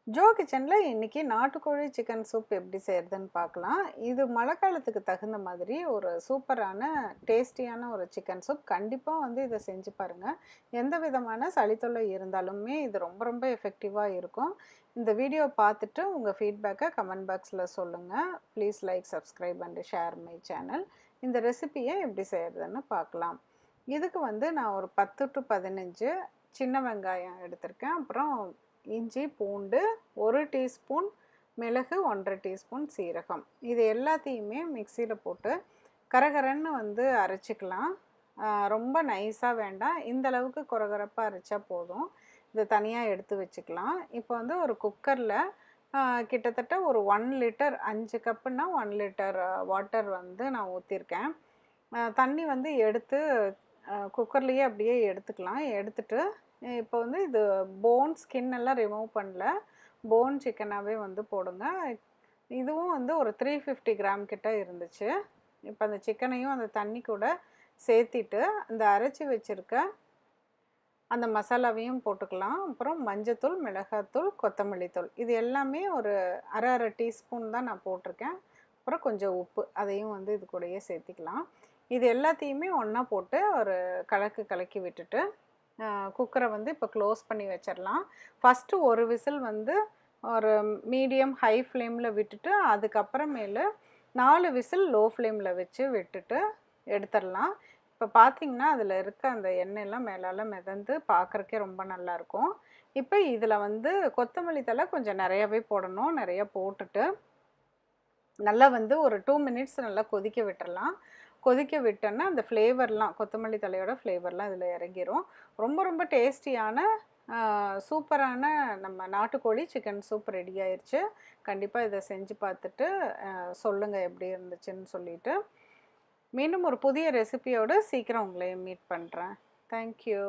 Joe கிச்சனில் இன்றைக்கி நாட்டுக்கோழி சிக்கன் சூப் எப்படி செய்கிறதுன்னு பார்க்கலாம். இது மழை காலத்துக்கு தகுந்த மாதிரி ஒரு சூப்பரான டேஸ்டியான ஒரு சிக்கன் சூப். கண்டிப்பாக வந்து இதை செஞ்சு பாருங்கள். எந்த விதமான சளித்தொல்லை இருந்தாலுமே இது ரொம்ப ரொம்ப எஃபெக்டிவாக இருக்கும். இந்த வீடியோ பார்த்துட்டு உங்கள் ஃபீட்பேக்கை கமெண்ட் பாக்ஸில் சொல்லுங்கள். Please like, subscribe and share my channel. இந்த ரெசிபியை எப்படி செய்கிறதுன்னு பார்க்கலாம். இதுக்கு வந்து நான் ஒரு 10 to 15 சின்ன வெங்காயம் எடுத்திருக்கேன். அப்புறம் இஞ்சி, பூண்டு, 1 டீஸ்பூன் மிளகு, 1/2 டீஸ்பூன் சீரகம். இது எல்லாத்தையுமே மிக்சியில் போட்டு கரகரன்னு வந்து அரைச்சிக்கலாம். ரொம்ப நைஸாக வேண்டாம், இந்த அளவுக்கு கொரகரப்பாக அரைச்சா போதும். இதை தனியாக எடுத்து வச்சுக்கலாம். இப்போ வந்து ஒரு குக்கரில் கிட்டத்தட்ட ஒரு 1 லிட்டர், 5 கப்புன்னா 1 லிட்டர் வாட்டர் வந்து நான் ஊற்றிருக்கேன். தண்ணி வந்து எடுத்து குக்கர்லேயே அப்படியே எடுத்துக்கலாம். எடுத்துட்டு இப்போ வந்து இது போன் ஸ்கின் எல்லாம் ரிமூவ் பண்ணல, போன் சிக்கனாகவே வந்து போடுங்க. இதுவும் வந்து ஒரு 350 கிராம் கிட்ட இருந்துச்சு. இப்போ அந்த சிக்கனையும் அந்த தண்ணி கூட சேர்த்திட்டு அந்த அரைச்சி வச்சுருக்க அந்த மசாலாவையும் போட்டுக்கலாம். அப்புறம் மஞ்சத்தூள், மிளகாத்தூள், கொத்தமல்லி தூள், இது எல்லாமே ஒரு அரை டீஸ்பூன் தான் நான் போட்டிருக்கேன். அப்புறம் கொஞ்சம் உப்பு, அதையும் வந்து இது கூடயே சேர்த்திக்கலாம். இது எல்லாத்தையுமே ஒன்றா போட்டு ஒரு கலக்கி விட்டுட்டு குக்கரை வந்து இப்போ க்ளோஸ் பண்ணி வச்சிடலாம். ஃபஸ்ட்டு ஒரு விசில் வந்து ஒரு மீடியம் ஹை ஃப்ளேமில் விட்டுட்டு அதுக்கப்புறமேலு 4 விசில் லோ ஃப்ளேமில் வச்சு விட்டுட்டு எடுத்துடலாம். இப்போ பார்த்திங்கன்னா அதில் இருக்க அந்த எண்ணெயெல்லாம் மேலால் மிதந்து பார்க்குறக்கே ரொம்ப நல்லாயிருக்கும். இப்போ இதில் வந்து கொத்தமல்லி தழை கொஞ்சம் நிறையாவே போடணும். நிறையா போட்டுட்டு நல்லா வந்து ஒரு 2 மினிட்ஸ் நல்லா கொதிக்க விட்டுறலாம். கொதிக்க விட்டோன்னா அந்த ஃப்ளேவர்லாம், கொத்தமல்லி தழையோட ஃப்ளேவர்லாம் இதில் இறங்கிரும். ரொம்ப ரொம்ப டேஸ்டியான சூப்பரான நம்ம நாட்டுக்கோழி சிக்கன் சூப் ரெடி ஆயிடுச்சு. கண்டிப்பாக இதை செஞ்சு பார்த்துட்டு சொல்லுங்கள் எப்படி இருந்துச்சுன்னு சொல்லிவிட்டு. மீண்டும் ஒரு புதிய ரெசிபியோடு சீக்கிரம் உங்களை மீட் பண்ணுறேன். தேங்க்யூ.